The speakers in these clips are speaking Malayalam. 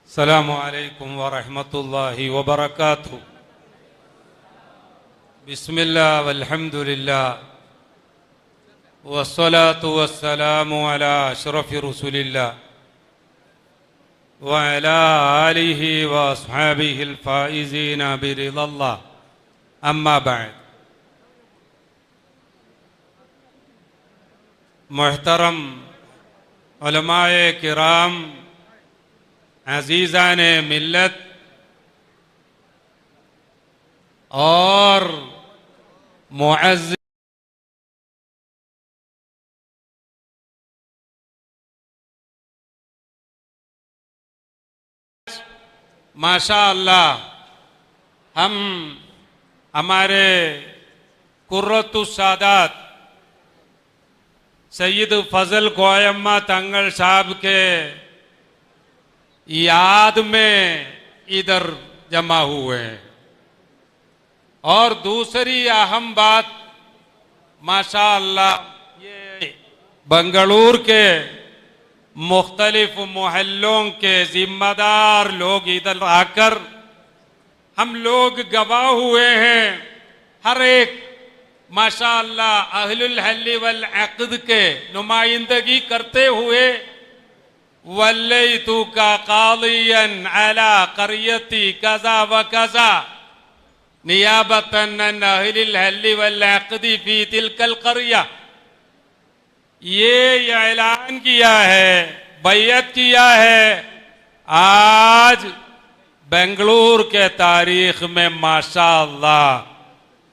السلام عليكم ورحمة الله وبركاته. بسم الله والحمد لله والصلاة والسلام على أشرف رسول الله وعلى آله وأصحابه الفائزين برضا الله. أما بعد. محترم उलमाए किराम, अजीज़ान मिल्लत और मुअज़्ज़िज़ माशाअल्लाह हम हमारे कुर्रतुस सादात सैयद फजल कोयम्मा तंगल साहब के याद में इधर जमा हुए हैं। और दूसरी अहम बात, माशाअल्लाह ये बंगलुरु के मुख्तलिफ मोहल्लों के जिम्मेदार लोग इधर आकर हम लोग गवाह हुए हैं। हर एक माशाअल्लाह अहलुल हल्ल वल अक़्द के नुमाइंदगी करते हुए वल्लैतु का क़ादियन अला क़रियती कज़ा व कज़ा नियाबतन अन अहलिल हल्ल वल अक़्द फी तिलकल क़रिया, ये ऐलान किया है, बैयत किया है। आज बेंगलुरु के तारीख में माशाअल्लाह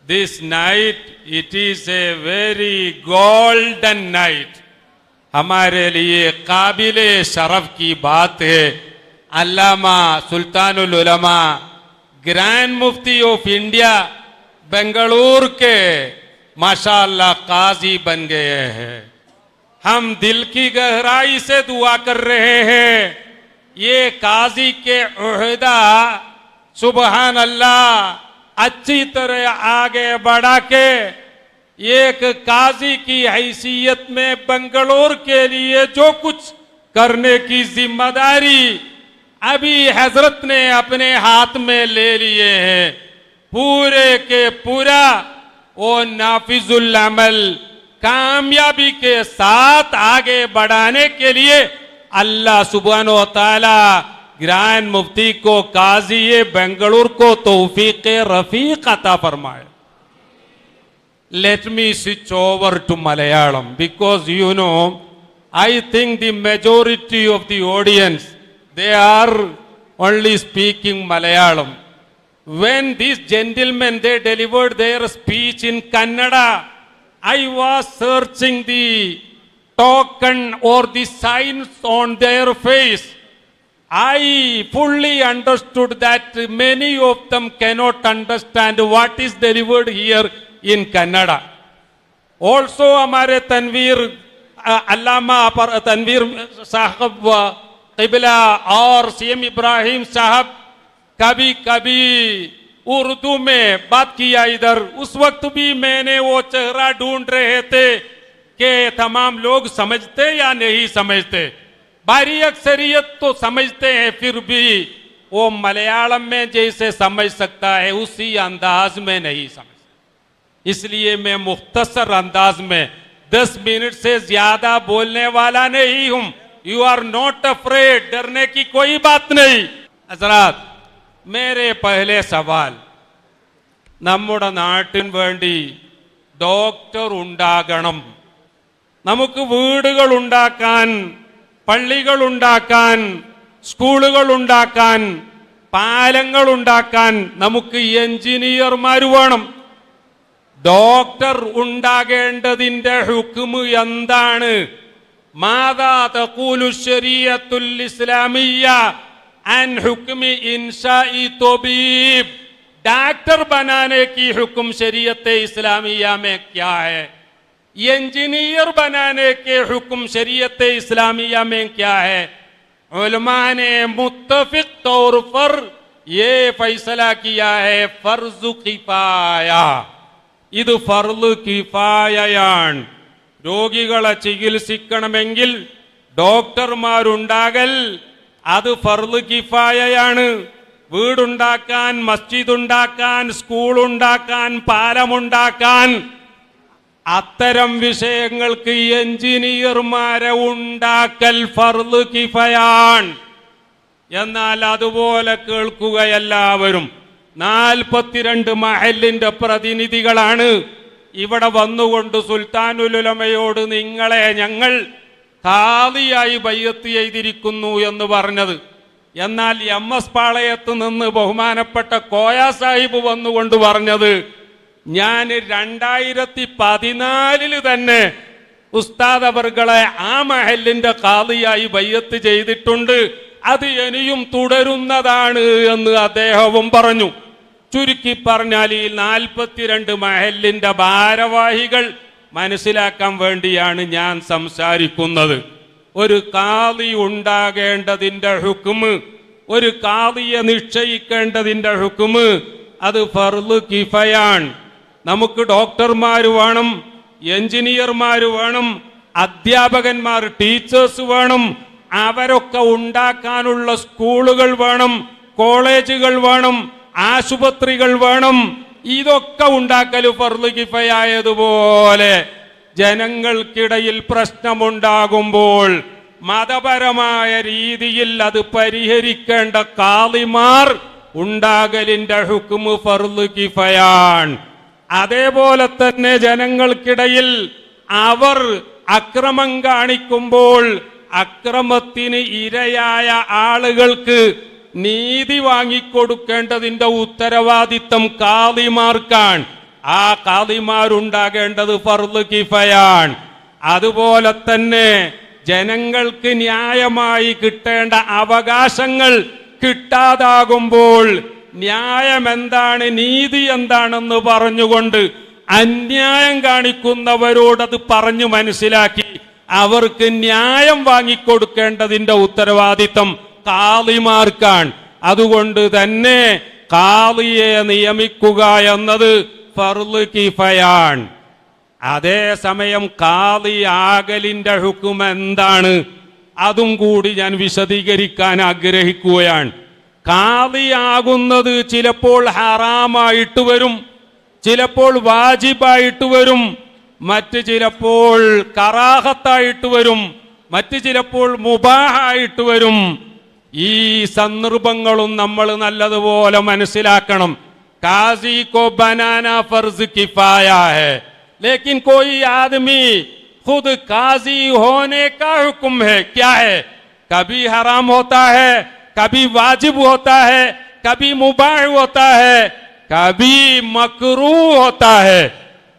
this night it is a very golden night, हमारे लिए काबिले शरफ की बात है। अल्लामा सुल्तानुल उलमा grand Mufti of India Bengaluru के माशाअल्लाह काजी बन गए हैं। हम दिल की गहराई से दुआ कर रहे हैं ये काजी के ओहदा सुबहान अल्लाह अच्छी तरह आगे बढ़ा के एक काजी की हैसियत में बेंगलुरु के लिए जो कुछ करने की जिम्मेदारी अभी हजरत ने अपने हाथ में ले लिए हैं, पूरे के पूरा वो नाफिजुल अमल कामयाबी के साथ आगे बढ़ाने के लिए अल्लाह सुब्हानो व तआला ग्रैंड मुफ्ती को काजी बेंगलुरु को तौफीक रफीक अता फरमाए। Let me switch over to Malayalam because I think the majority of the audience they are only speaking Malayalam. When these gentlemen they delivered their speech in Kannada, I was searching the token or the signs on their face. I fully understood that many of them cannot understand what is delivered here in Kannada. Also हमारे तनवीर अल्लामा पर तनवीर साहब क़िबला और सीएम इब्राहिम साहब कभी कभी उर्दू में बात किया इधर, उस वक्त भी मैंने वो चेहरा ढूंढ रहे थे कि तमाम लोग समझते या नहीं समझते। भारी अक्सरियत तो समझते हैं, फिर भी वो मलयालम में जैसे समझ सकता है उसी अंदाज में नहीं समझ। इसलिए मैं मुख्तसर अंदाज में 10 मिनट से ज्यादा बोलने वाला नहीं हूं। यू आर नॉट अफ्रेड, डरने की कोई बात नहीं। हजरात, मेरे पहले सवाल, നമ്മുടെ നാട്ടിന് വേണ്ടി ഡോക്ടർ ഉണ്ടാകണം, നമുക്ക് വീടുകൾ ഉണ്ടാക്കാൻ, പള്ളികൾ ഉണ്ടാക്കാൻ, സ്കൂളുകൾ ഉണ്ടാക്കാൻ, പാലങ്ങൾ ഉണ്ടാക്കാൻ നമുക്ക് എഞ്ചിനീയർമാർ വേണം. ഡോക്ടർ ഉണ്ടാകേണ്ടതിന്റെ ഹുക്മ് എന്താണ്? മാദാ തഖൂലു ശരീഅത്തുൽ ഇസ്ലാമിയ്യ अन हुक्म इंशाई तबीब, डॉक्टर बनाने की हुक्म शरीयत इस्लामिया में क्या है? इंजीनियर बनाने के हुक्म शरीयत इस्लामिया में क्या है? उलमा ने मुत्तफिक तौर पर ये फैसला किया है फर्ज किफाया, ഇത് ഫർള് കിഫായയാണ്. രോഗികളെ ചികിത്സിക്കണമെങ്കിൽ ഡോക്ടർമാരുണ്ടാകൽ അത് ഫർള് കിഫായയാണ്. വീടുണ്ടാക്കാൻ, മസ്ജിദ് ഉണ്ടാക്കാൻ, സ്കൂൾ ഉണ്ടാക്കാൻ, പാലമുണ്ടാക്കാൻ, അത്തരം വിഷയങ്ങൾക്ക് എഞ്ചിനീയർമാരെ ഉണ്ടാക്കൽ ഫർള് കിഫയാണ്. എന്നാൽ അതുപോലെ കേൾക്കുക, എല്ലാവരും 42 മഹല്ലിന്റെ പ്രതിനിധികളാണ് ഇവിടെ വന്നുകൊണ്ട് സുൽത്താനുൽ ഉലമയോട് നിങ്ങളെ ഞങ്ങൾ ഖാദിയായി ബൈഅത്ത് ചെയ്തിരിക്കുന്നു എന്ന് പറഞ്ഞത്. എന്നാൽ MS പാളയത്ത് നിന്ന് ബഹുമാനപ്പെട്ട കോയ സാഹിബ് വന്നുകൊണ്ട് പറഞ്ഞത്, ഞാൻ 2014 തന്നെ ഉസ്താദ് അവർകളെ ആ മഹല്ലിന്റെ ഖാദിയായി ബൈഅത്ത് ചെയ്തിട്ടുണ്ട്, അത് ഇനിയും തുടരുന്നതാണ് എന്ന് അദ്ദേഹവും പറഞ്ഞു. ചുരുക്കി പറഞ്ഞാൽ ഈ 42 മഹല്ലിന്റെ ഭാരവാഹികൾ മനസ്സിലാക്കാൻ വേണ്ടിയാണ് ഞാൻ സംസാരിക്കുന്നത്. ഒരു ഖാദി ഉണ്ടാകേണ്ടതിന്റെ ഹുക്മ്, ഒരു ഖാദിയെ നിശ്ചയിക്കേണ്ടതിന്റെ ഹുക്മ് അത് ഫർള് കിഫയാണ്. നമുക്ക് ഡോക്ടർമാർ വേണം, എഞ്ചിനീയർമാർ വേണം, അധ്യാപകന്മാർ, ടീച്ചേഴ്സ് വേണം, അവരൊക്കെ ഉണ്ടാക്കാനുള്ള സ്കൂളുകൾ വേണം, കോളേജുകൾ വേണം, ആശുപത്രികൾ വേണം. ഇതൊക്കെ ഉണ്ടാക്കൽ ഫർള് കിഫയായതുപോലെ ജനങ്ങൾക്കിടയിൽ പ്രശ്നമുണ്ടാകുമ്പോൾ മതപരമായ രീതിയിൽ അത് പരിഹരിക്കേണ്ട ഖാദിമാർ ഉണ്ടാകലിന്റെ ഹുക്മ് ഫർള് കിഫയാണ്. അതേപോലെ തന്നെ ജനങ്ങൾക്കിടയിൽ അവർ അക്രമം കാണിക്കുമ്പോൾ അക്രമത്തിന് ഇരയായ ആളുകൾക്ക് നീതി വാങ്ങിക്കൊടുക്കേണ്ടതിന്റെ ഉത്തരവാദിത്തം ഖാദിമാർക്കാണ്. ആ ഖാദിമാരുണ്ടാകേണ്ടത് ഫർള് കിഫയാണ്. അതുപോലെ തന്നെ ജനങ്ങൾക്ക് ന്യായമായി കിട്ടേണ്ട അവകാശങ്ങൾ കിട്ടാതാകുമ്പോൾ ന്യായം എന്താണ്, നീതി എന്താണെന്ന് പറഞ്ഞുകൊണ്ട് അന്യായം കാണിക്കുന്നവരോടത് പറഞ്ഞു മനസ്സിലാക്കി അവർക്ക് ന്യായം വാങ്ങിക്കൊടുക്കേണ്ടതിന്റെ ഉത്തരവാദിത്തം ഖാദിമാർക്കാണ്. അതുകൊണ്ട് തന്നെ ഖാദിയെ നിയമിക്കുക എന്നത് ഫർള് കിഫയാണ്. അതേസമയം ഖാദി ആകലിന്റെ ഹുക്ം എന്താണ്, അതും കൂടി ഞാൻ വിശദീകരിക്കാൻ ആഗ്രഹിക്കുകയാണ്. ഖാദി ആകുന്നത് ചിലപ്പോൾ ഹറാമായിട്ട് വരും, ചിലപ്പോൾ വാജിബായിട്ട് വരും, മറ്റ് ചിലപ്പോൾ കറാഹത്തായിട്ട് വരും, മറ്റ് ചിലപ്പോൾ മുബാഹായിട്ട് വരും. ഈ സന്ദർഭങ്ങളും നമ്മൾ നല്ലതുപോലെ മനസ്സിലാക്കണം. काजी को बनाना फर्ज किफाया है, लेकिन कोई आदमी खुद काजी होने का हुक्म है क्या है, कभी हराम होता है, कभी वाजिब होता है, कभी मुबाह होता है, कभी मकरूह होता है.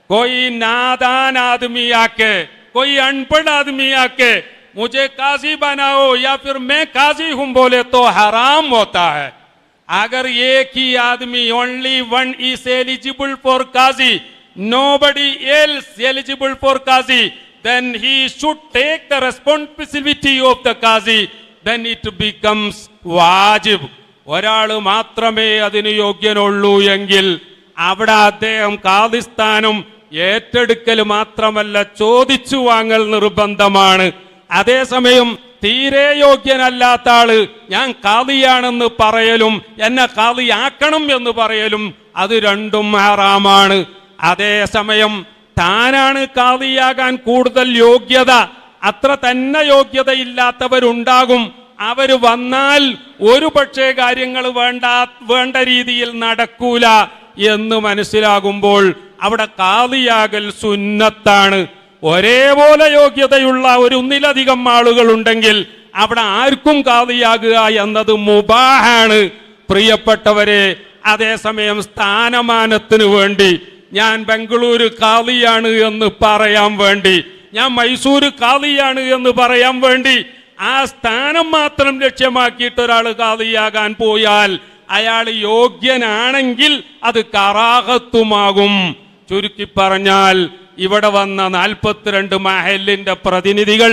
कोई नादान आदमी आके, कोई अनपढ़ आदमी आके मुझे काजी बनाओ या फिर मैं काजी हूं बोले तो हराम होता है. अगर एक ही आदमी only one is eligible for qazi, nobody else eligible for qazi, then he should take the responsibility of the qazi, then it becomes wajib. ഒരാള് മാത്രമേ അതിന് യോഗ്യനുള്ളൂ എങ്കിൽ അവിടെ അദ്ദേഹം ഖാദിസ്ഥാനം ഏറ്റെടുക്കൽ മാത്രമല്ല ചോദിച്ചു വാങ്ങൽ നിർബന്ധമാണ്. അതേസമയം തീരെ യോഗ്യനല്ലാത്ത ആള് ഞാൻ ഖാദിയാണെന്ന് പറയലും എന്നെ ഖാദിയാക്കണം എന്ന് പറയലും അത് രണ്ടും ഹറാമാണ്. അതേസമയം താനാണ് ഖാദിയാകാൻ കൂടുതൽ യോഗ്യത, അത്ര തന്നെ യോഗ്യതയില്ലാത്തവരുണ്ടാകും. അവര് വന്നാൽ ഒരു പക്ഷേ കാര്യങ്ങൾ വേണ്ട രീതിയിൽ നടക്കൂല എന്ന് മനസ്സിലാകുമ്പോൾ അവിടെ ഖാദിയാകൽ സുന്നത്താണ്. ഒരേപോലെ യോഗ്യതയുള്ള ഒന്നിലധികം ആളുകൾ ഉണ്ടെങ്കിൽ അവിടെ ആർക്കും ഖാദിയാകുക എന്നത് മുബാഹാണ് പ്രിയപ്പെട്ടവരെ. അതേസമയം സ്ഥാനമാനത്തിന് വേണ്ടി ഞാൻ ബംഗളൂരു ഖാദിയാണ് എന്ന് പറയാൻ വേണ്ടി, ഞാൻ മൈസൂർ ഖാദിയാണ് എന്ന് പറയാൻ വേണ്ടി ആ സ്ഥാനം മാത്രം ലക്ഷ്യമാക്കിയിട്ട് ഒരാൾ ഖാദിയാകാൻ പോയാൽ അയാൾ യോഗ്യനാണെങ്കിൽ അത് കറാഹത്തുമാകും. ചുരുക്കി പറഞ്ഞാൽ ഇവിടെ വന്ന 42 മഹല്ലിന്റെ പ്രതിനിധികൾ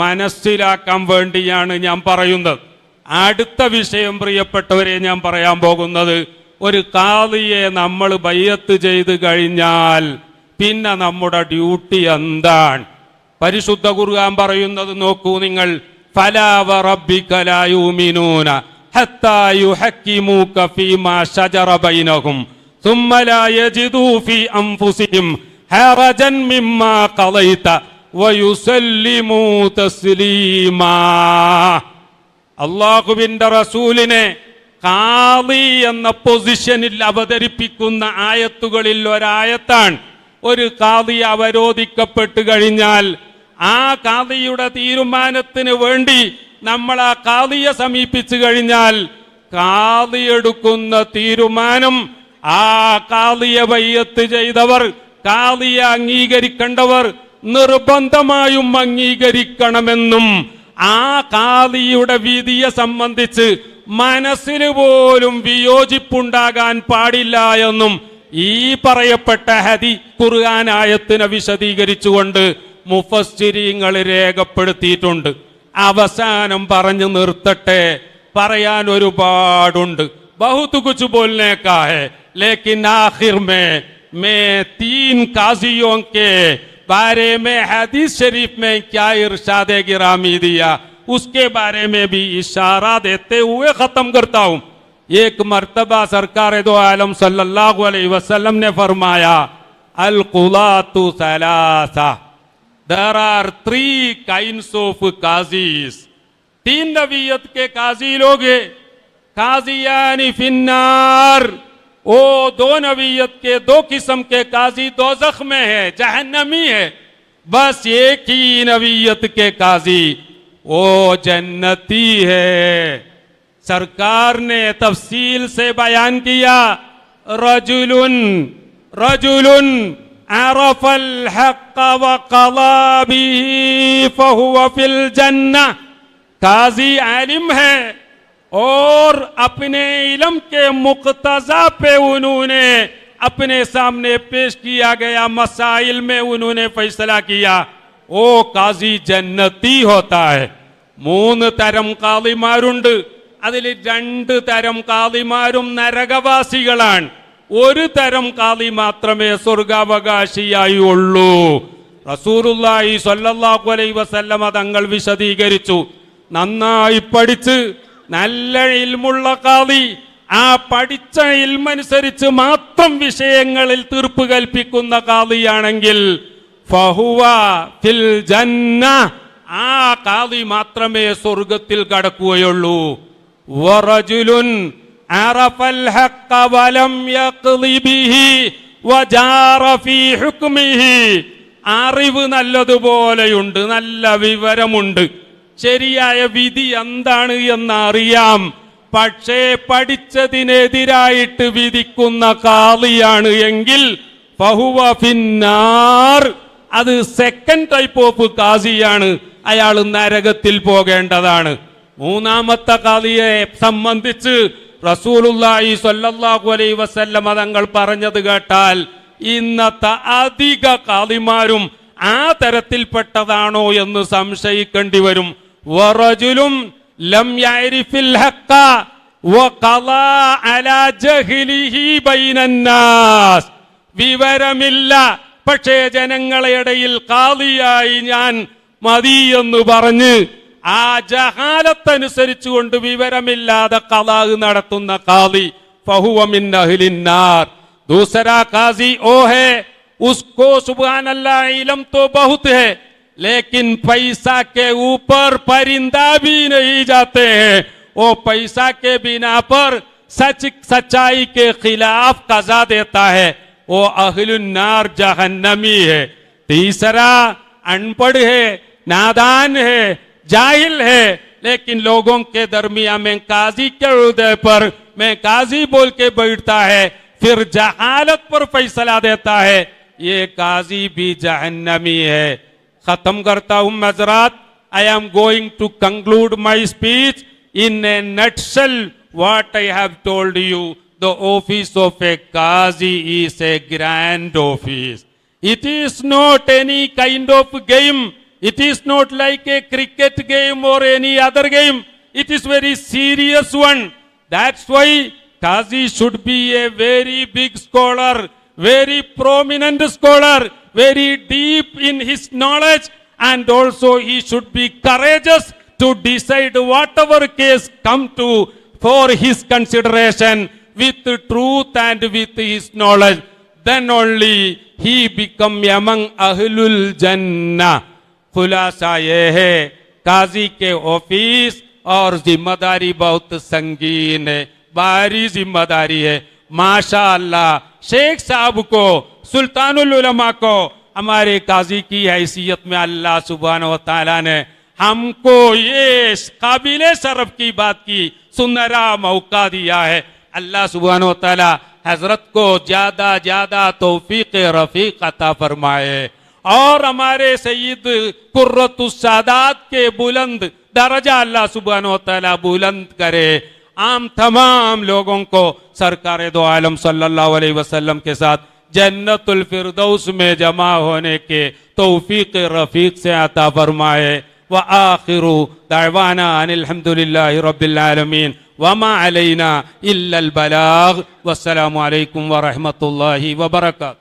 മനസ്സിലാക്കാൻ വേണ്ടിയാണ് ഞാൻ പറയുന്നത്. അടുത്ത വിഷയം പ്രിയപ്പെട്ടവരെ ഞാൻ പറയാൻ പോകുന്നത്, ഒരു ഖാദിയെ നമ്മൾ ബൈഅത്ത് ചെയ്ത് കഴിഞ്ഞാൽ പിന്നെ നമ്മുടെ ഡ്യൂട്ടി എന്താണ്? പരിശുദ്ധ ഖുർആൻ പറയുന്നത് നോക്കൂ നിങ്ങൾ, فلا وربك لا يؤمنون حتى يحكموك فيما شجر بينهم ثم لا يجدوا في أنفسهم حرجا مما قضيت ويسلموا تسليما. അള്ളാഹുവിന്റെ റസൂലിനെ ഖാദി എന്ന പൊസിഷനിൽ അവതരിപ്പിക്കുന്ന ആയത്തുകളിൽ ഒരായത്താണ്. ഒരു ഖാദി അവരോധിക്കപ്പെട്ടു കഴിഞ്ഞാൽ ആ ഖാദിയുടെ തീരുമാനത്തിന് വേണ്ടി നമ്മൾ ആ ഖാദിയെ സമീപിച്ചു കഴിഞ്ഞാൽ ഖാദി എടുക്കുന്ന തീരുമാനം ആ ഖാദിയെ ബൈഅത്ത് ചെയ്തവർ, ഖാദിയെ അംഗീകരിക്കേണ്ടവർ നിർബന്ധമായും അംഗീകരിക്കണമെന്നും ആ ഖാദിയുടെ വിധിയെ സംബന്ധിച്ച് മനസ്സിന് പോലും വിയോജിപ്പുണ്ടാകാൻ പാടില്ല എന്നും ഈ പറയപ്പെട്ട ഖുർആൻ ആയത്തിനെ വിശദീകരിച്ചുകൊണ്ട് മുഫസ്സിരീങ്ങൾ രേഖപ്പെടുത്തിയിട്ടുണ്ട്. അവസാനം പറഞ്ഞു നിർത്തട്ടെ, പറയാൻ ഒരുപാടുണ്ട്. ബഹുത് കുച്ച് ബോൽനെ കാ ഹൈ ലേക്കിൻ ആഖിർ मैं 3 काजियों के बारे में हदीस शरीफ में क्या इरशाद गिरामी दिया उसके बारे में भी इशारा देते हुए खत्म करता हूं. एक मर्तबा सरकार दो आलम सल्लल्लाहु अलैहि वसल्लम ने फरमाया, अल कुलातु सलासा, there are 3 kinds of qazis. 3 नबीयत के काजी लोग हैं. काजियानी फिन्नार, ओ 2 नबीयत के 2 किस्म के काजी दोज़ख में है, जहन्नमी है. बस एक ही नबीयत के काजी वो जन्नती है. सरकार ने तफसील से बयान किया, रजुलुन रजुलुन अरफल हक़ व क़ज़ा बिही फहुव फिल जन्नह. काजी आलिम है और अपने इल्म के मुक़्तज़ा पे उन्होंने अपने सामने पेश किया गया मसाइल में उन्होंने फैसला किया, वो काजी जन्नती होता है. 3 തരം കാളിമാരുണ്ട്. അതിൽ 2 തരം കാളിമാരും നരകവാസികളാണ്. 1 തരം കാളി മാത്രമേ സ്വർഗാവകാശിയായി ഉള്ളൂ. റസൂലുള്ളാഹി സ്വല്ലല്ലാഹു അലൈഹി വസല്ലമ തങ്ങൾ വിശദീകരിച്ചു, നന്നായി പഠിച്ച് നല്ല ഇൽമുള്ള ഖാദി ആ പഠിച്ച ഇൽമനുസരിച്ച് മാത്രം വിഷയങ്ങളിൽ തീർപ്പ് കൽപ്പിക്കുന്ന ഖാദിയാണെങ്കിൽ ഫഹുവ ഫിൽ ജന്ന, ആ ഖാദി മാത്രമേ സ്വർഗത്തിൽ കടക്കുകയുള്ളൂ. വറജുലുൻ അറഫൽ ഹഖ വലം യഖ്ളി ബിഹി വജാറ ഫീ ഹുക്മിഹി. അറിവ് നല്ലതുപോലെയുണ്ട്, നല്ല വിവരമുണ്ട്, ശരിയായ വിധി എന്താണ് എന്നറിയാം. പക്ഷേ പഠിച്ചതിനെതിരായിട്ട് വിധിക്കുന്ന ഖാദിയാണ് എങ്കിൽ ഫഹുവ ഫിന്നാർ, അത് സെക്കൻഡ് ടൈപ്പ് ഓഫ് ഖാദിയാണ്, അയാൾ നരകത്തിൽ പോകേണ്ടതാണ്. 3ാമത്തെ ഖാദിയെ സംബന്ധിച്ച് റസൂലുള്ളാഹി സ്വല്ലല്ലാഹു അലൈഹി വസല്ലം തങ്ങൾ പറഞ്ഞത് കേട്ടാൽ ഇന്നത്തെ അധിക ഖാദിമാരും ആ തരത്തിൽപ്പെട്ടതാണോ എന്ന് സംശയിക്കേണ്ടി വരും. വറജുലും ലം യഅരിഫിൽ ഹഖ വഖളാ അലാ ജഹ്ലിഹി ബൈനന്നാസ്. വിവരമില്ല, പക്ഷേ ജനങ്ങളുടെ ഇടയിൽ ഖാദിയായി ഞാൻ മതി എന്ന് പറഞ്ഞ് ആ ജഹാലത്തനുസരിച്ചുകൊണ്ട് വിവരമില്ലാതെ ഖളാ നടത്തുന്ന ഖാദി ഫഹുവ മിൻ അഹ്ലിന്നാർ. दूसरा काजी ओ है, उसको सुभान अल्लाह इल्म तो बहुत है लेकिन पैसा के ऊपर परिंदा भी नहीं जाते हैं. वो पैसा के बिना पर सच्चाई के खिलाफ कजा देता है, वो अहलुन्नार जहन्नमी है. तीसरा अनपढ़ है, नादान है, जाहिल है, लेकिन लोगों के दरमियान में काजी के उहदे पर मैं काजी बोल के बैठता है, फिर जहालत पर फैसला देता है, ये काजी भी जहन्नमी है. खत्म करता हूं हज़रात. I am going to conclude my speech in a nutshell. What I have told you, the office of a qazi is a grand office. It is not any kind of game. It is not like a cricket game or any other game. It is very serious one. That's why Qazi should be a very big scholar, very prominent scholar, very deep in his knowledge, and also he should be courageous to decide whatever case come to for his consideration with truth and with his knowledge, then only he become among ahlul jannah. खुलासा ये है काजी के ऑफिस और जिम्मेदारी बहुत संगीन है, भारी जिम्मेदारी है। माशाअल्लाह शेख साहब को, सुल्तानुल उलमा को हमारे काजी की हैसियत में अल्लाह सुब्हानहू व तआला ने हमको ये काबिले शरफ की बात की सुनहरा मौका दिया है। अल्लाह सुब्हानहू व तआला हजरत को ज्यादा ज्यादा तौफीक रफीक अता फरमाए और हमारे सईद कुर्रतुस सादात के बुलंद दर्जा अल्लाह सुब्हानहू व तआला बुलंद करे। आम तमाम लोगों को सरकार दो आलम सल्लल्लाहु अलैहि वसल्लम के साथ जन्नतुल फिरदौस में जमा होने के तौफीक रफीक से अता फरमाए। व आखिरु दावाना अनिल हम्दुलिल्लाहि रब्बिल आलमीन व मा अलैना इल्लल बलाग। वस्सलामु अलैकुम व रहमतुल्लाहि व बरकातुहू।